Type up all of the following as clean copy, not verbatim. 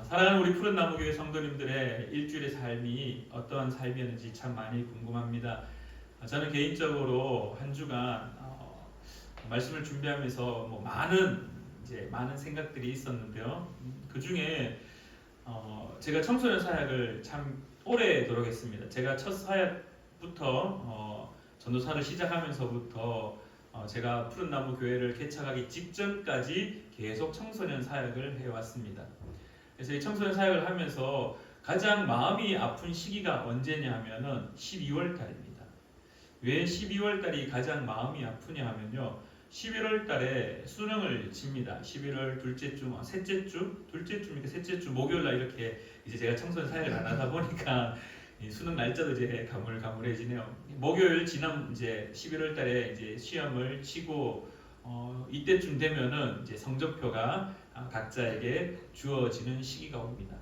사랑하는 우리 푸른 나무 교회 성도님들의 일주일의 삶이 어떠한 삶이었는지 참 많이 궁금합니다. 저는 개인적으로 한 주간 말씀을 준비하면서 많은 생각들이 있었는데요. 그 중에 제가 청소년 사역을 참 오래도록 했습니다. 제가 첫 사역부터 전도사를 시작하면서부터 제가 푸른 나무 교회를 개척하기 직전까지 계속 청소년 사역을 해왔습니다. 그래서 이 청소년 사역을 하면서 가장 마음이 아픈 시기가 언제냐 하면은 12월 달입니다. 왜 12월 달이 가장 마음이 아프냐 하면요. 11월 달에 수능을 칩니다. 11월 둘째 주, 셋째 주, 셋째 주 목요일 날 이렇게 이제 제가 청소년 사역을 안 하다 보니까 이 수능 날짜도 이제 가물가물해지네요. 목요일 지난 이제 11월 달에 이제 시험을 치고 이때쯤 되면은 이제 성적표가 각자에게 주어지는 시기가 옵니다.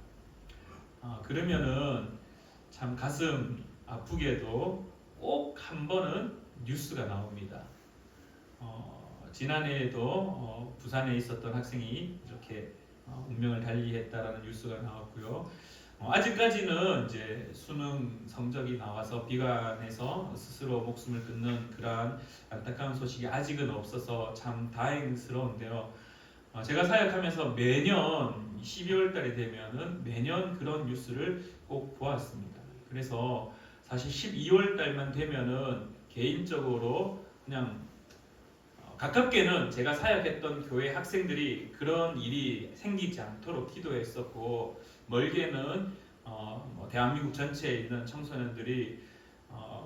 그러면은 참 가슴 아프게도 꼭 한 번은 뉴스가 나옵니다. 지난해에도 부산에 있었던 학생이 이렇게 운명을 달리했다라는 뉴스가 나왔고요. 아직까지는 이제 수능 성적이 나와서 비관해서 스스로 목숨을 끊는 그러한 안타까운 소식이 아직은 없어서 참 다행스러운데요. 제가 사역하면서 매년 12월 달에 되면은 매년 그런 뉴스를 꼭 보았습니다. 그래서 사실 12월 달만 되면은 개인적으로 그냥 가깝게는 제가 사역했던 교회 학생들이 그런 일이 생기지 않도록 기도했었고, 멀게는 대한민국 전체에 있는 청소년들이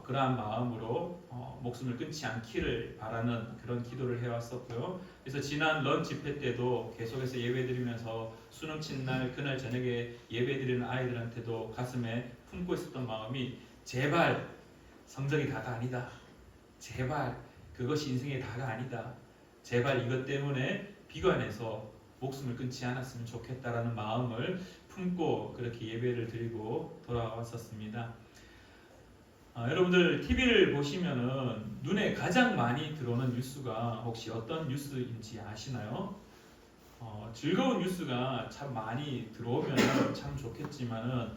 그러한 마음으로 목숨을 끊지 않기를 바라는 그런 기도를 해왔었고요. 그래서 지난 런 집회 때도 계속해서 예배드리면서 수능 친 날 그날 저녁에 예배드리는 아이들한테도 가슴에 품고 있었던 마음이 제발 성적이 다가 아니다. 제발 그것이 인생의 다가 아니다. 제발 이것 때문에 비관해서 목숨을 끊지 않았으면 좋겠다라는 마음을 품고 그렇게 예배를 드리고 돌아왔었습니다. 여러분들 TV를 보시면은 눈에 가장 많이 들어오는 뉴스가 혹시 어떤 뉴스인지 아시나요? 즐거운 뉴스가 참 많이 들어오면 참 좋겠지만은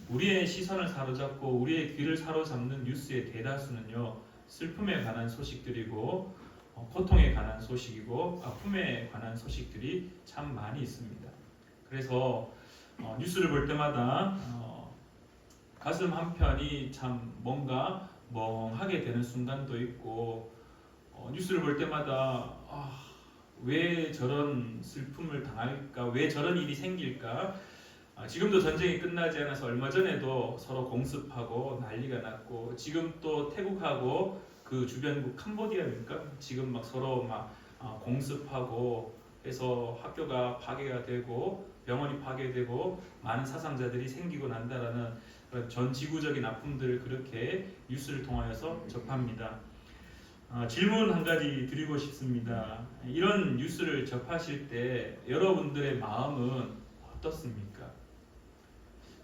우리의 시선을 사로잡고 우리의 귀를 사로잡는 뉴스의 대다수는요, 슬픔에 관한 소식들이고 고통에 관한 소식이고 아픔에 관한 소식들이 참 많이 있습니다. 그래서 뉴스를 볼 때마다 가슴 한편이 참 뭔가 멍하게 되는 순간도 있고, 뉴스를 볼 때마다 왜 저런 슬픔을 당할까? 왜 저런 일이 생길까? 지금도 전쟁이 끝나지 않아서 얼마 전에도 서로 공습하고 난리가 났고, 지금 또 태국하고 그 주변국 캄보디아입니까? 지금 막 서로 공습하고 해서 학교가 파괴가 되고 병원이 파괴되고 많은 사상자들이 생기고 난다라는 그런 전 지구적인 아픔들을 그렇게 뉴스를 통하여서 접합니다. 질문 한 가지 드리고 싶습니다. 이런 뉴스를 접하실 때 여러분들의 마음은 어떻습니까?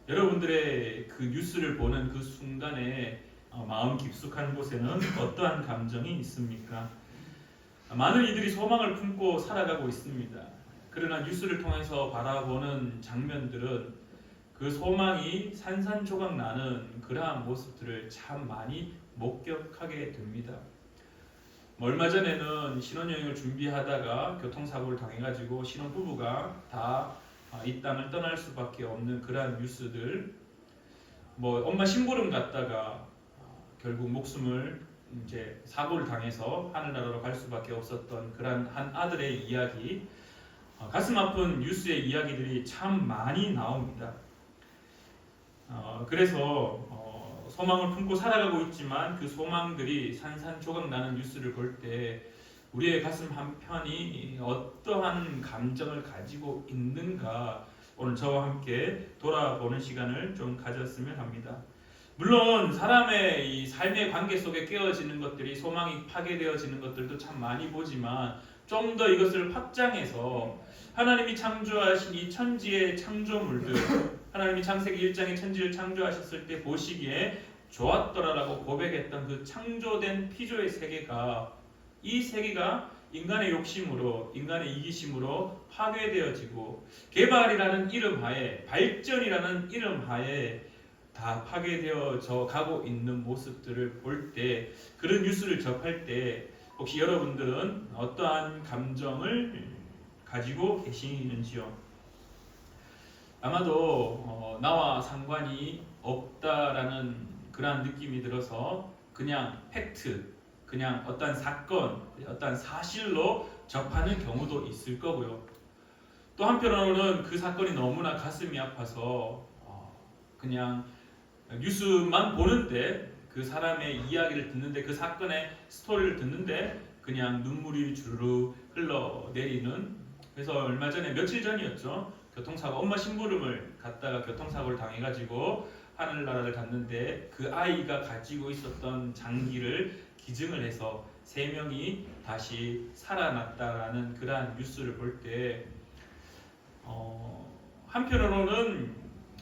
여러분들의 그 뉴스를 보는 그 순간에 마음 깊숙한 곳에는 어떠한 감정이 있습니까? 많은 이들이 소망을 품고 살아가고 있습니다. 그러나 뉴스를 통해서 바라보는 장면들은 그 소망이 산산조각 나는 그러한 모습들을 참 많이 목격하게 됩니다. 얼마 전에는 신혼여행을 준비하다가 교통사고를 당해가지고 신혼부부가 다 이 땅을 떠날 수밖에 없는 그러한 뉴스들, 엄마 심부름 갔다가 결국 목숨을 이제 사고를 당해서 하늘나라로 갈 수밖에 없었던 그러한 한 아들의 이야기, 가슴 아픈 뉴스의 이야기들이 참 많이 나옵니다. 그래서 소망을 품고 살아가고 있지만 그 소망들이 산산조각 나는 뉴스를 볼 때 우리의 가슴 한편이 어떠한 감정을 가지고 있는가, 오늘 저와 함께 돌아보는 시간을 좀 가졌으면 합니다. 물론 사람의 이 삶의 관계 속에 깨어지는 것들이, 소망이 파괴되어지는 것들도 참 많이 보지만 좀 더 이것을 확장해서 하나님이 창조하신 이 천지의 창조물들, 하나님이 창세기 1장에 천지를 창조하셨을 때 보시기에 좋았더라라고 고백했던 그 창조된 피조의 세계가, 이 세계가 인간의 욕심으로, 인간의 이기심으로 파괴되어지고 개발이라는 이름 하에, 발전이라는 이름 하에 다 파괴되어져 가고 있는 모습들을 볼 때, 그런 뉴스를 접할 때 혹시 여러분들은 어떠한 감정을 가지고 계시는지요? 아마도 나와 상관이 없다라는 그러한 느낌이 들어서 그냥 팩트, 그냥 어떤 사건, 어떤 사실로 접하는 경우도 있을 거고요. 또 한편으로는 그 사건이 너무나 가슴이 아파서 그냥 뉴스만 보는데, 그 사람의 이야기를 듣는데, 그 사건의 스토리를 듣는데 그냥 눈물이 주르르 흘러내리는. 그래서 얼마 전에, 며칠 전이었죠, 교통사고, 엄마 심부름을 갔다가 교통사고를 당해가지고 하늘나라를 갔는데 그 아이가 가지고 있었던 장기를 기증을 해서 3명이 다시 살아났다라는 그러한 뉴스를 볼 때 한편으로는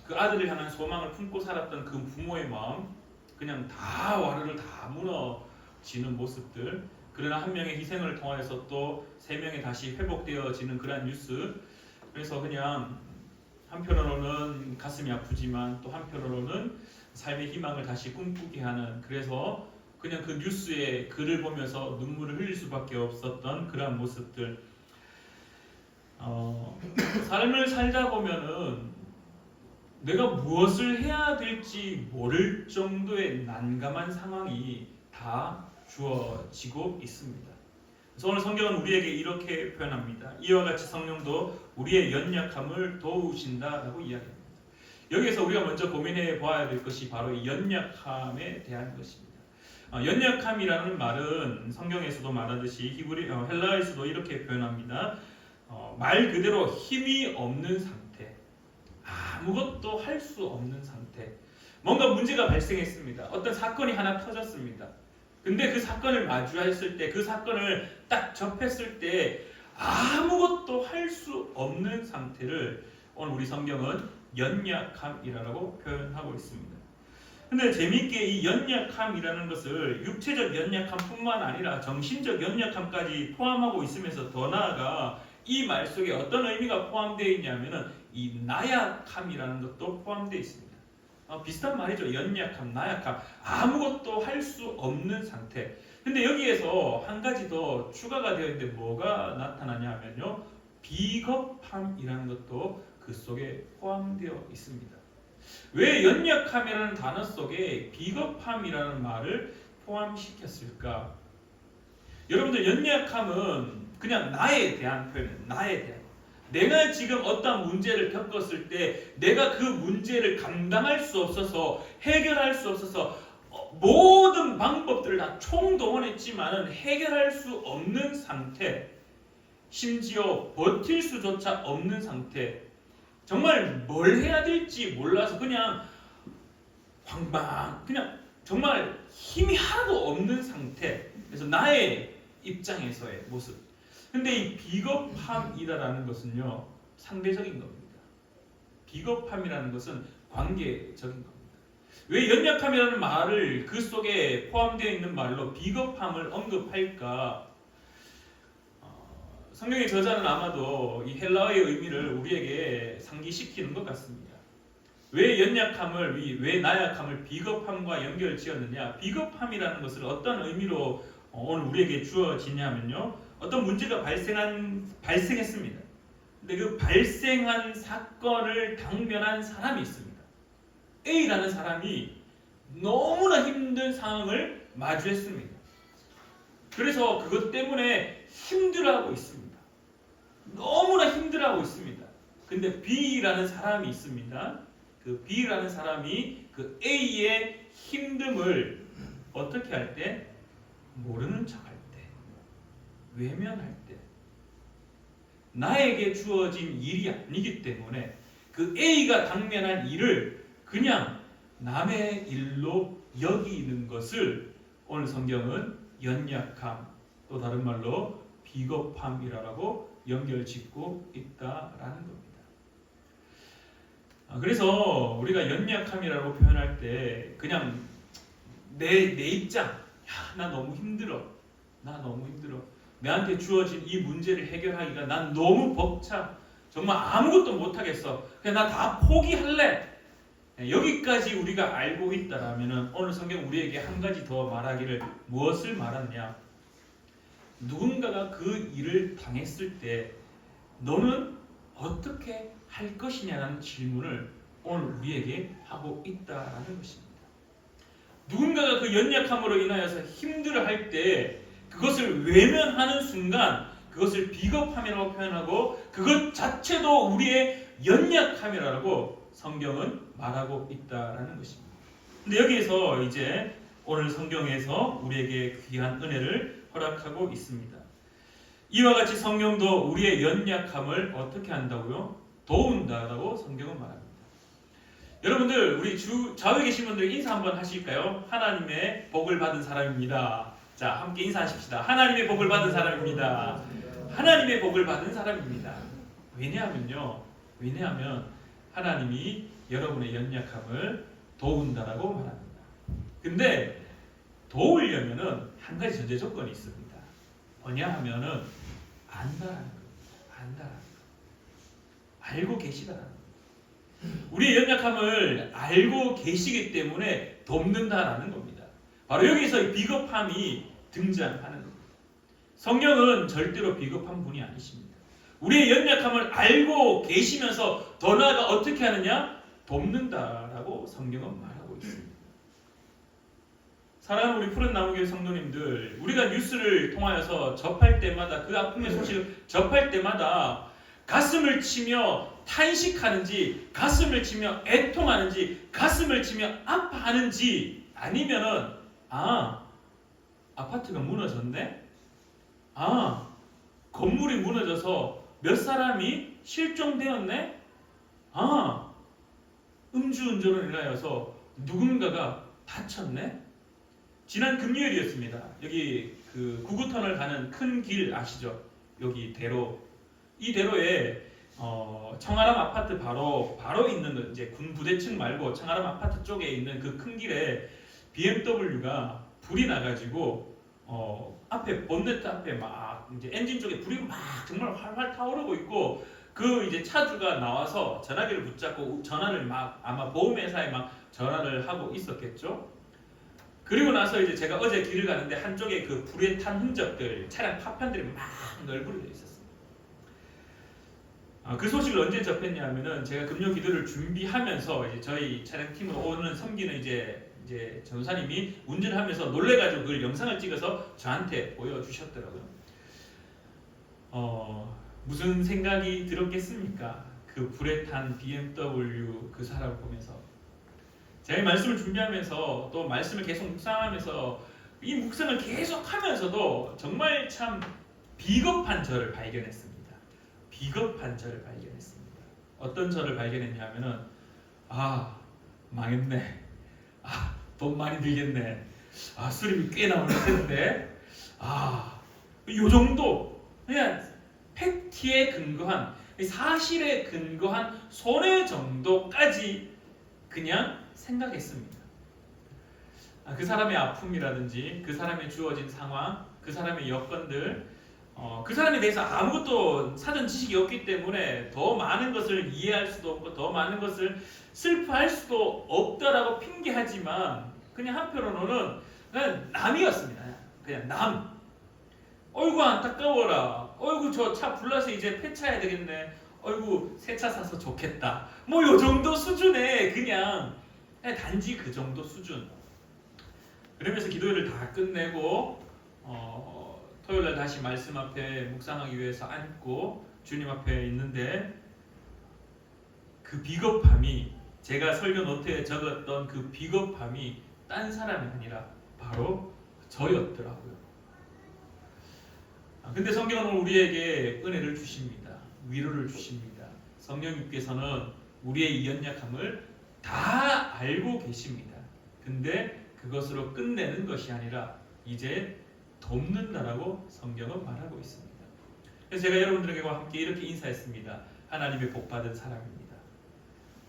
그 아들을 향한 소망을 품고 살았던 그 부모의 마음, 그냥 다 와르르 다 무너지는 모습들. 그러나 한 명의 희생을 통하여서 또 3명이 다시 회복되어지는 그러한 뉴스. 그래서 그냥 한편으로는 가슴이 아프지만 또 한편으로는 삶의 희망을 다시 꿈꾸게 하는, 그래서 그냥 그 뉴스의 글을 보면서 눈물을 흘릴 수밖에 없었던 그러한 모습들. 삶을 살다 보면은 내가 무엇을 해야 될지 모를 정도의 난감한 상황이 다 주어지고 있습니다. 그래서 오늘 성경은 우리에게 이렇게 표현합니다. 이와 같이 성령도 우리의 연약함을 도우신다라고 이야기합니다. 여기에서 우리가 먼저 고민해 보아야 될 것이 바로 이 연약함에 대한 것입니다. 연약함이라는 말은 성경에서도 말하듯이 헬라에서도 이렇게 표현합니다. 말 그대로 힘이 없는 상태, 아무것도 할 수 없는 상태. 뭔가 문제가 발생했습니다. 어떤 사건이 하나 터졌습니다. 근데 그 사건을 마주했을 때, 그 사건을 딱 접했을 때 아무것도 할 수 없는 상태를 오늘 우리 성경은 연약함이라고 표현하고 있습니다. 근데 재미있게 이 연약함이라는 것을 육체적 연약함뿐만 아니라 정신적 연약함까지 포함하고 있으면서 더 나아가 이 말 속에 어떤 의미가 포함되어 있냐면은 이 나약함이라는 것도 포함되어 있습니다. 비슷한 말이죠. 연약함, 나약함, 아무것도 할 수 없는 상태. 근데 여기에서 한 가지 더 추가가 되어 있는데 뭐가 나타나냐 하면요, 비겁함이라는 것도 그 속에 포함되어 있습니다. 왜 연약함이라는 단어 속에 비겁함이라는 말을 포함시켰을까? 여러분들, 연약함은 그냥 나에 대한 표현이에요. 나에 대한. 내가 지금 어떤 문제를 겪었을 때 내가 그 문제를 감당할 수 없어서, 해결할 수 없어서 모든 방법들을 다 총동원했지만은 해결할 수 없는 상태, 심지어 버틸 수조차 없는 상태, 정말 뭘 해야 될지 몰라서 그냥 그냥 정말 힘이 하나도 없는 상태. 그래서 나의 입장에서의 모습. 근데 이 비겁함이라는 것은요, 상대적인 겁니다. 비겁함이라는 것은 관계적인 겁니다. 왜 연약함이라는 말을 그 속에 포함되어 있는 말로 비겁함을 언급할까? 성경의 저자는 아마도 이 헬라어의 의미를 우리에게 상기시키는 것 같습니다. 왜 연약함을, 왜 나약함을 비겁함과 연결 지었느냐? 비겁함이라는 것을 어떤 의미로 오늘 우리에게 주어지냐면요, 어떤 문제가 발생했습니다. 근데 그 발생한 사건을 당면한 사람이 있습니다. A라는 사람이 너무나 힘든 상황을 마주했습니다. 그래서 그것 때문에 힘들어하고 있습니다. 너무나 힘들어하고 있습니다. 근데 B라는 사람이 있습니다. 그 B라는 사람이 그 A의 힘듦을 어떻게 할 때? 모르는 척할 때, 외면할 때, 나에게 주어진 일이 아니기 때문에 그 A가 당면한 일을 그냥 남의 일로 여기는 것을 오늘 성경은 연약함, 또 다른 말로 비겁함이라고 연결짓고 있다라는 겁니다. 그래서 우리가 연약함이라고 표현할 때 그냥 내 입장, 나 너무 힘들어, 나 너무 힘들어, 내한테 주어진 이 문제를 해결하기가 난 너무 벅차. 정말 아무것도 못하겠어. 그냥 나 다 포기할래. 여기까지 우리가 알고 있다라면 오늘 성경 우리에게 한 가지 더 말하기를 무엇을 말하느냐? 누군가가 그 일을 당했을 때 너는 어떻게 할 것이냐는 질문을 오늘 우리에게 하고 있다라는 것입니다. 누군가가 그 연약함으로 인하여서 힘들어할 때 그것을 외면하는 순간 그것을 비겁함이라고 표현하고 그것 자체도 우리의 연약함이라고 성경은 말하고 있다라는 것입니다. 근데 여기에서 이제 오늘 성경에서 우리에게 귀한 은혜를 허락하고 있습니다. 이와 같이 성경도 우리의 연약함을 어떻게 한다고요? 도운다라고 성경은 말합니다. 여러분들 우리 좌우에 계신 분들 인사 한번 하실까요? 하나님의 복을 받은 사람입니다. 자, 함께 인사하십시다. 하나님의 복을 받은 사람입니다. 하나님의 복을 받은 사람입니다. 왜냐하면 하나님이 여러분의 연약함을 도운다라고 말합니다. 근데 도우려면은 한 가지 전제 조건이 있습니다. 뭐냐 하면은 안다라는 겁니다. 안다라는 거. 알고 계시다라는 겁니다. 우리의 연약함을 알고 계시기 때문에 돕는다라는 겁니다. 바로 여기서 비겁함이 등장하는 겁니다. 성령은 절대로 비겁한 분이 아니십니다. 우리의 연약함을 알고 계시면서 더 나아가 어떻게 하느냐? 돕는다라고 성경은 말하고 있습니다. 사랑하는 우리 푸른 나무교회 성도님들, 우리가 뉴스를 통하여서 접할 때마다 그 아픔의 소식을 접할 때마다 가슴을 치며 탄식하는지, 가슴을 치며 애통하는지, 가슴을 치며 아파하는지, 아니면은 아파트가 무너졌네? 건물이 무너져서 몇 사람이 실종되었네? 음주운전으로 인하여서 누군가가 다쳤네? 지난 금요일이었습니다. 여기 그 구구터널 가는 큰 길 아시죠? 여기 대로. 이 대로에 청아람 아파트 바로 있는 이제 군 부대층 말고 청아람 아파트 쪽에 있는 그 큰 길에 BMW가 불이 나가지고 앞에 본네트 앞에 막 이제 엔진 쪽에 불이 막 정말 활활 타오르고 있고 그 이제 차주가 나와서 전화기를 붙잡고 전화를 막 아마 보험회사에 막 전화를 하고 있었겠죠. 그리고 나서 이제 제가 어제 길을 가는데 한쪽에 그 불에 탄 흔적들, 차량 파편들이 막 널브러져 있었어요. 그 소식을 언제 접했냐면은 제가 금요 기도를 준비하면서 이제 저희 차량팀으로 오는 섬기는 이제 전사님이 운전하면서 놀래가지고 그걸 영상을 찍어서 저한테 보여주셨더라고요. 무슨 생각이 들었겠습니까? 그 불에 탄 BMW 그 사람을 보면서 제가 말씀을 준비하면서 또 말씀을 계속 묵상하면서 이 묵상을 계속하면서도 정말 참 비겁한 저를 발견했습니다. 비겁한 저를 발견했습니다. 어떤 저를 발견했냐면은 망했네. 돈 많이 들겠네. 수리비 꽤 나올 텐데. 요 정도 그냥 팩트에 근거한 사실에 근거한 손해 정도까지 그냥 생각했습니다. 그 사람의 아픔이라든지 그 사람의 주어진 상황, 그 사람의 여건들, 그 사람에 대해서 아무것도 사전 지식이 없기 때문에 더 많은 것을 이해할 수도 없고 더 많은 것을 슬퍼할 수도 없다라고 핑계하지만 그냥 한편으로는 그냥 남이었습니다. 그냥 남. 어이구 안타까워라. 어이구 저 차 불나서 이제 폐차해야 되겠네. 어이구 새 차 사서 좋겠다. 뭐 요 정도 수준에 그냥 단지 그 정도 수준. 그러면서 기도회를 다 끝내고 토요일날 다시 말씀 앞에 묵상하기 위해서 앉고 주님 앞에 있는데 그 비겁함이 제가 설교 노트에 적었던 그 비겁함이 딴 사람이 아니라 바로 저였더라고요. 근데 성경은 우리에게 은혜를 주십니다. 위로를 주십니다. 성령님께서는 우리의 이 연약함을 다 알고 계십니다. 근데 그것으로 끝내는 것이 아니라 이제 돕는다라고 성경은 말하고 있습니다. 그래서 제가 여러분들과 함께 이렇게 인사했습니다. 하나님의 복받은 사람입니다.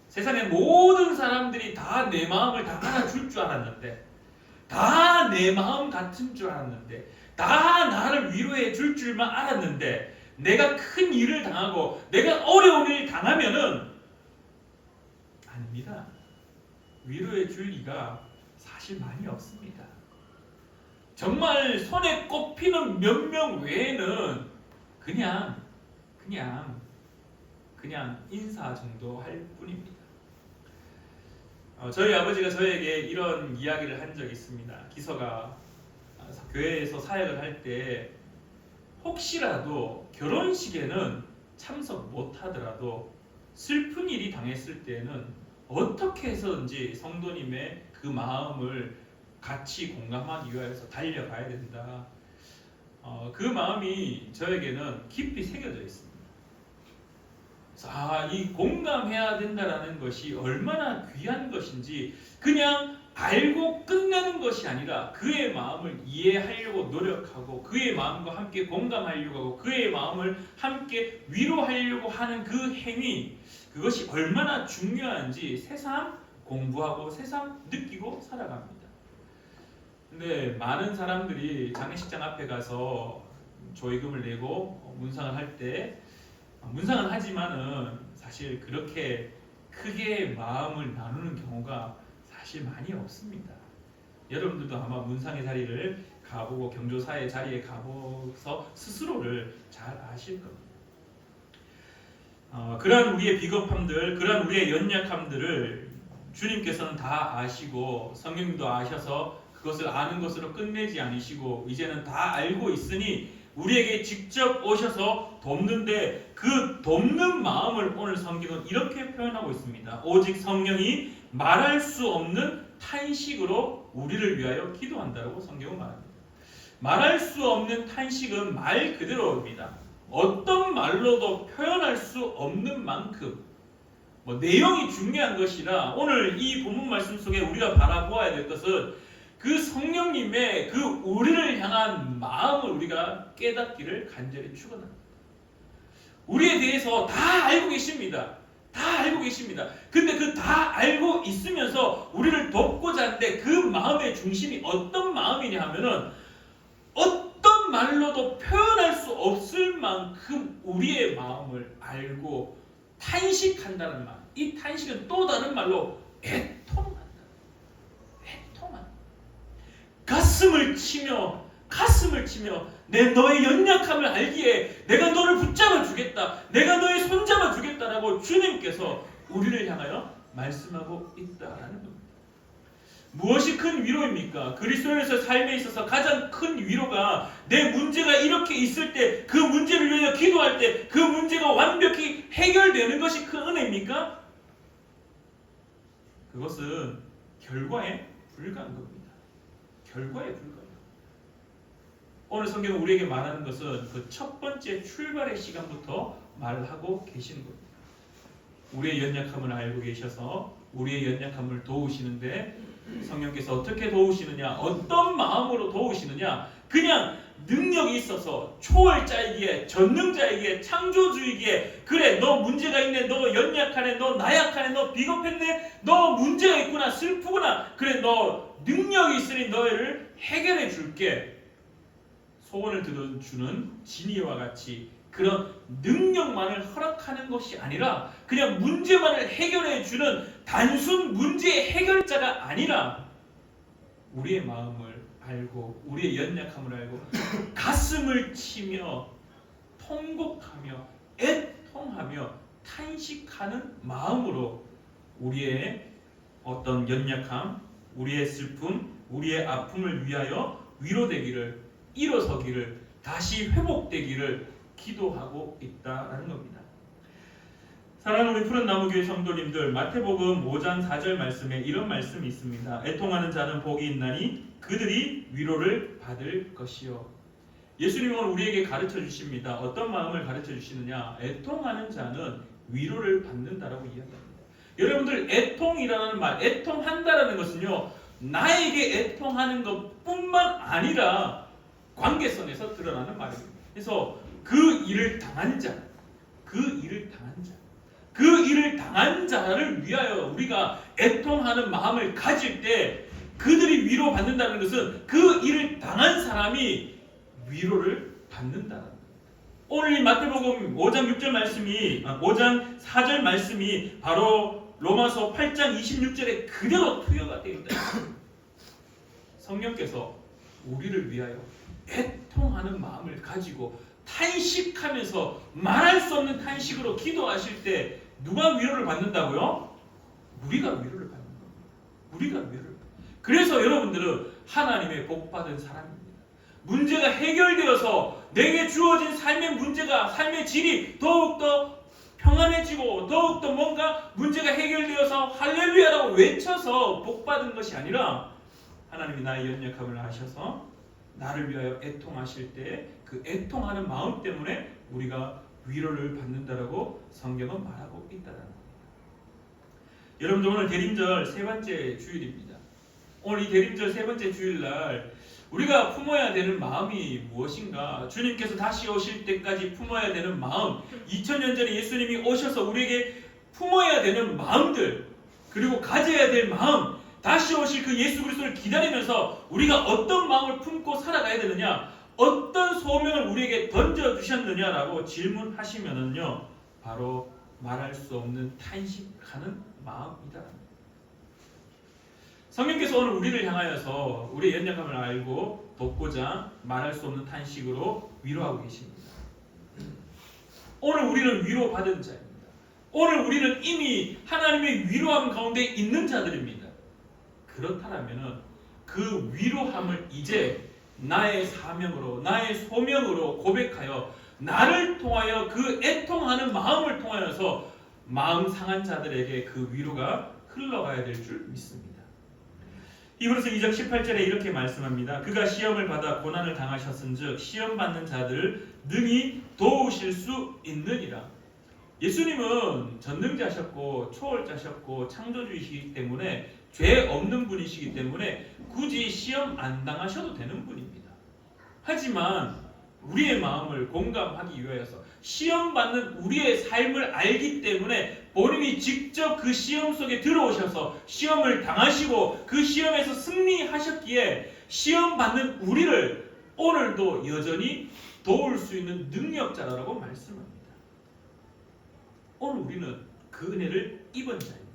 세상의 모든 사람들이 다 내 마음을 다 알아줄 줄 알았는데 다 내 마음 같은 줄 알았는데 다 나를 위로해 줄 줄만 알았는데 내가 큰 일을 당하고 내가 어려운 일을 당하면은 아닙니다. 위로해 줄 리가 사실 많이 없습니다. 정말 손에 꼽히는 몇 명 외에는 그냥 인사 정도 할 뿐입니다. 저희 아버지가 저에게 이런 이야기를 한 적이 있습니다. 기서가 교회에서 사역을 할 때 혹시라도 결혼식에는 참석 못하더라도 슬픈 일이 당했을 때는 어떻게 해서든지 성도님의 그 마음을 같이 공감하기 위해서 달려가야 된다. 그 마음이 저에게는 깊이 새겨져 있습니다. 이 공감해야 된다라는 것이 얼마나 귀한 것인지 그냥 알고 끝내는 것이 아니라 그의 마음을 이해하려고 노력하고 그의 마음과 함께 공감하려고 하고 그의 마음을 함께 위로하려고 하는 그 행위, 그것이 얼마나 중요한지 새삼 공부하고 새삼 느끼고 살아갑니다. 근데 많은 사람들이 장례식장 앞에 가서 조의금을 내고 문상을 할 때 문상은 하지만은 사실 그렇게 크게 마음을 나누는 경우가 사실 많이 없습니다. 여러분들도 아마 문상의 자리를 가보고 경조사의 자리에 가보서 스스로를 잘 아실 겁니다. 그러한 우리의 비겁함들, 그러한 우리의 연약함들을 주님께서는 다 아시고 성령님도 아셔서 그것을 아는 것으로 끝내지 않으시고 이제는 다 알고 있으니 우리에게 직접 오셔서 돕는데 그 돕는 마음을 오늘 성경은 이렇게 표현하고 있습니다. 오직 성령이 말할 수 없는 탄식으로 우리를 위하여 기도한다라고 성경은 말합니다. 말할 수 없는 탄식은 말 그대로입니다. 어떤 말로도 표현할 수 없는 만큼 내용이 중요한 것이라 오늘 이 본문 말씀 속에 우리가 바라보아야 될 것은 그 성령님의 그 우리를 향한 마음을 우리가 깨닫기를 간절히 축원합니다. 우리에 대해서 다 알고 계십니다. 다 알고 계십니다. 근데 그 다 알고 있으면서 우리를 돕고자 하는데 그 마음의 중심이 어떤 마음이냐 하면은 어떤 말로도 표현할 수 없을 만큼 우리의 마음을 알고 탄식한다는 말. 이 탄식은 또 다른 말로 애통한다. 애통한다. 가슴을 치며 내 너의 연약함을 알기에 내가 너를 붙잡아 주겠다. 내가 너의 손잡아 주겠다라고 주님께서 우리를 향하여 말씀하고 있다라는 겁니다. 무엇이 큰 위로입니까? 그리스도인에서 삶에 있어서 가장 큰 위로가 내 문제가 이렇게 있을 때 그 문제를 위해서 기도할 때 그 문제가 완벽히 해결되는 것이 큰 은혜입니까? 그것은 결과에 불과한 겁니다. 결과에 불과해요. 오늘 성경은 우리에게 말하는 것은 그 첫 번째 출발의 시간부터 말하고 계시는 겁니다. 우리의 연약함을 알고 계셔서 우리의 연약함을 도우시는데 성령께서 어떻게 도우시느냐, 어떤 마음으로 도우시느냐, 그냥 능력이 있어서 초월자이기에, 전능자이기에, 창조주이기에, 그래 너 문제가 있네, 너 연약하네, 너 나약하네, 너 비겁했네, 너 문제가 있구나, 슬프구나, 그래 너 능력이 있으니 너희를 해결해 줄게. 소원을 들어주는 진이와 같이 그런 능력만을 허락하는 것이 아니라 그냥 문제만을 해결해 주는 단순 문제의 해결자가 아니라 우리의 마음을 알고 우리의 연약함을 알고 가슴을 치며 통곡하며 애통하며 탄식하는 마음으로 우리의 어떤 연약함, 우리의 슬픔, 우리의 아픔을 위하여 위로되기를, 일어서기를, 다시 회복되기를 기도하고 있다라는 겁니다. 사랑하는 우리 푸른 나무교회 성도님들, 마태복음 5장 4절 말씀에 이런 말씀이 있습니다. 애통하는 자는 복이 있나니 그들이 위로를 받을 것이요. 예수님은 우리에게 가르쳐 주십니다. 어떤 마음을 가르쳐 주시느냐? 애통하는 자는 위로를 받는다라고 이야기합니다. 여러분들, 애통이라는 말, 애통한다라는 것은요, 나에게 애통하는 것뿐만 아니라 관계성에서 드러나는 말입니다. 그래서 그 일을 당한 자, 그 일을 당한 자를 위하여 우리가 애통하는 마음을 가질 때 그들이 위로받는다는 것은 그 일을 당한 사람이 위로를 받는다는 겁니다. 오늘 이 마태복음 5장 6절 말씀이 5장 4절 말씀이 바로 로마서 8장 26절에 그대로 투여가 되어 있다. 성령께서 우리를 위하여 애통하는 마음을 가지고 탄식하면서 말할 수 없는 탄식으로 기도하실 때 누가 위로를 받는다고요? 우리가 위로를 받는 겁니다. 우리가 위로를. 그래서 여러분들은 하나님의 복받은 사람입니다. 문제가 해결되어서 내게 주어진 삶의 문제가, 삶의 질이 더욱더 평안해지고 더욱더 뭔가 문제가 해결되어서 할렐루야라고 외쳐서 복받은 것이 아니라 하나님이 나의 연약함을 아셔서 나를 위하여 애통하실 때 그 애통하는 마음 때문에 우리가 위로를 받는다라고 성경은 말하고 있다는 겁니다. 여러분들 오늘 대림절 세 번째 주일입니다. 오늘 이 대림절 세 번째 주일날 우리가 품어야 되는 마음이 무엇인가? 주님께서 다시 오실 때까지 품어야 되는 마음, 2000년 전에 예수님이 오셔서 우리에게 품어야 되는 마음들, 그리고 가져야 될 마음, 다시 오실 그 예수 그리스도를 기다리면서 우리가 어떤 마음을 품고 살아가야 되느냐, 어떤 소명을 우리에게 던져주셨느냐라고 질문하시면은요, 바로 말할 수 없는 탄식하는 마음이다. 성령께서 오늘 우리를 향하여서 우리의 연약함을 알고 돕고자 말할 수 없는 탄식으로 위로하고 계십니다. 오늘 우리는 위로받은 자입니다. 오늘 우리는 이미 하나님의 위로함 가운데 있는 자들입니다. 그렇다면 그 위로함을 이제 나의 사명으로, 나의 소명으로 고백하여 나를 통하여 그 애통하는 마음을 통하여서 마음 상한 자들에게 그 위로가 흘러가야 될 줄 믿습니다. 히브리서 2장 18절에 이렇게 말씀합니다. 그가 시험을 받아 고난을 당하셨은즉 시험 받는 자들을 능히 도우실 수 있느니라. 예수님은 전능자셨고 초월자셨고 창조주이시기 때문에 죄 없는 분이시기 때문에 굳이 시험 안 당하셔도 되는 분입니다. 하지만 우리의 마음을 공감하기 위하여서 시험 받는 우리의 삶을 알기 때문에 본인이 직접 그 시험 속에 들어오셔서 시험을 당하시고 그 시험에서 승리하셨기에 시험 받는 우리를 오늘도 여전히 도울 수 있는 능력자라고 말씀합니다. 오늘 우리는 그 은혜를 입은 자입니다.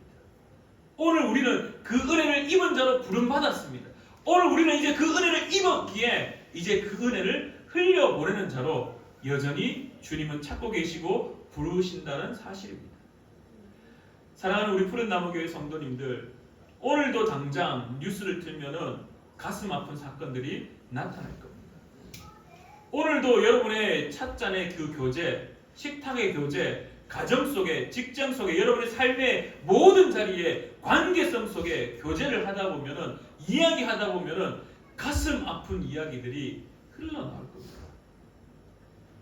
오늘 우리는 그 은혜를 입은 자로 부름받았습니다. 오늘 우리는 이제 그 은혜를 입었기에 이제 그 은혜를 흘려보내는 자로 여전히 주님은 찾고 계시고 부르신다는 사실입니다. 사랑하는 우리 푸른나무교회 성도님들, 오늘도 당장 뉴스를 틀면은 가슴 아픈 사건들이 나타날 겁니다. 오늘도 여러분의 찻잔의 그 교제, 식탁의 교제, 가정 속에, 직장 속에, 여러분의 삶의 모든 자리에 관계성 속에 교제를 하다 보면은, 이야기하다 보면은 가슴 아픈 이야기들이 흘러나올 겁니다.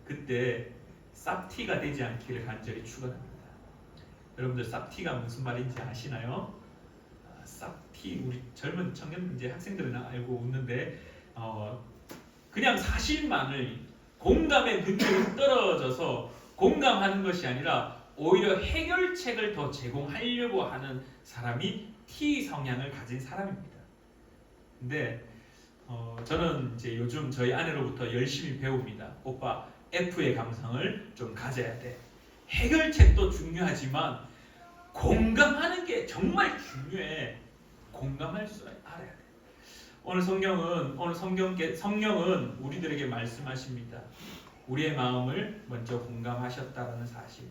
그때 쌉티가 되지 않기를 간절히 축원합니다. 여러분들 쌉티가 무슨 말인지 아시나요? 쌉티, 우리 젊은 청년 이제 학생들은 알고 웃는데 그냥 사실만을 공감의 능력이 떨어져서 공감하는 것이 아니라 오히려 해결책을 더 제공하려고 하는 사람이 T 성향을 가진 사람입니다. 근데 저는 이제 요즘 저희 아내로부터 열심히 배웁니다. 오빠, F의 감성을 좀 가져야 돼. 해결책도 중요하지만 공감하는 게 정말 중요해. 공감할 줄 알아야 돼. 오늘 성경은 우리들에게 말씀하십니다. 우리의 마음을 먼저 공감하셨다는 사실.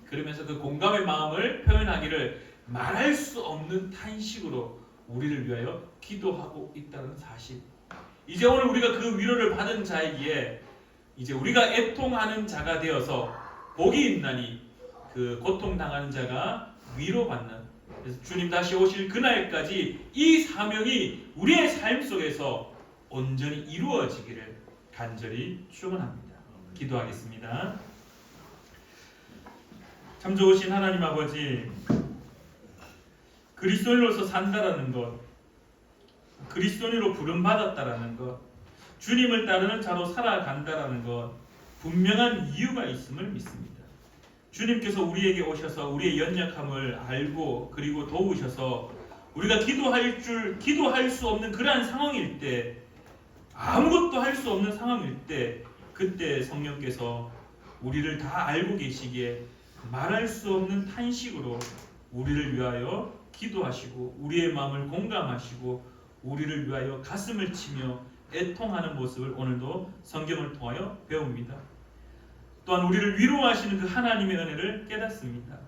그러면서 그 공감의 마음을 표현하기를 말할 수 없는 탄식으로 우리를 위하여 기도하고 있다는 사실. 이제 오늘 우리가 그 위로를 받은 자이기에 이제 우리가 애통하는 자가 되어서 복이 있나니 그 고통당하는 자가 위로받는, 그래서 주님 다시 오실 그날까지 이 사명이 우리의 삶 속에서 온전히 이루어지기를 간절히 축원합니다. 기도하겠습니다. 참 좋으신 하나님 아버지, 그리스도인으로서 산다라는 것, 그리스도인으로 부름받았다라는 것, 주님을 따르는 자로 살아간다라는 것, 분명한 이유가 있음을 믿습니다. 주님께서 우리에게 오셔서 우리의 연약함을 알고 그리고 도우셔서 우리가 기도할 수 없는 그러한 상황일 때 아무것도 할 수 없는 상황일 때 그때 성령께서 우리를 다 알고 계시기에 말할 수 없는 탄식으로 우리를 위하여 기도하시고 우리의 마음을 공감하시고 우리를 위하여 가슴을 치며 애통하는 모습을 오늘도 성경을 통하여 배웁니다. 또한 우리를 위로하시는 그 하나님의 은혜를 깨닫습니다.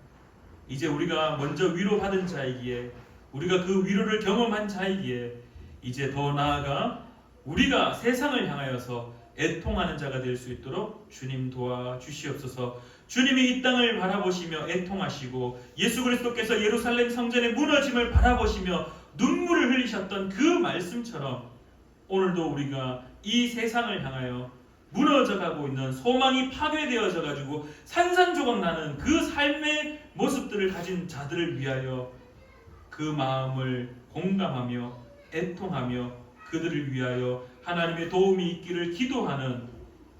이제 우리가 먼저 위로받은 자이기에 우리가 그 위로를 경험한 자이기에 이제 더 나아가 우리가 세상을 향하여서 애통하는 자가 될 수 있도록 주님 도와주시옵소서. 주님이 이 땅을 바라보시며 애통하시고 예수 그리스도께서 예루살렘 성전의 무너짐을 바라보시며 눈물을 흘리셨던 그 말씀처럼 오늘도 우리가 이 세상을 향하여 무너져가고 있는 소망이 파괴되어져 가지고 산산조각 나는 그 삶의 모습들을 가진 자들을 위하여 그 마음을 공감하며 애통하며 그들을 위하여 하나님의 도움이 있기를 기도하는,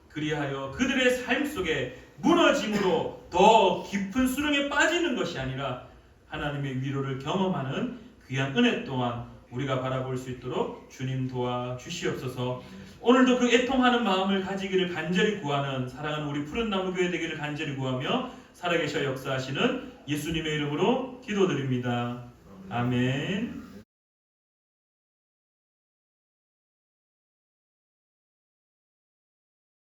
그리하여 그들의 삶 속에 무너짐으로 더 깊은 수렁에 빠지는 것이 아니라 하나님의 위로를 경험하는 귀한 은혜 또한 우리가 바라볼 수 있도록 주님 도와주시옵소서. 오늘도 그 애통하는 마음을 가지기를 간절히 구하는 사랑하는 우리 푸른나무 교회 되기를 간절히 구하며 살아계셔 역사하시는 예수님의 이름으로 기도드립니다. 아멘.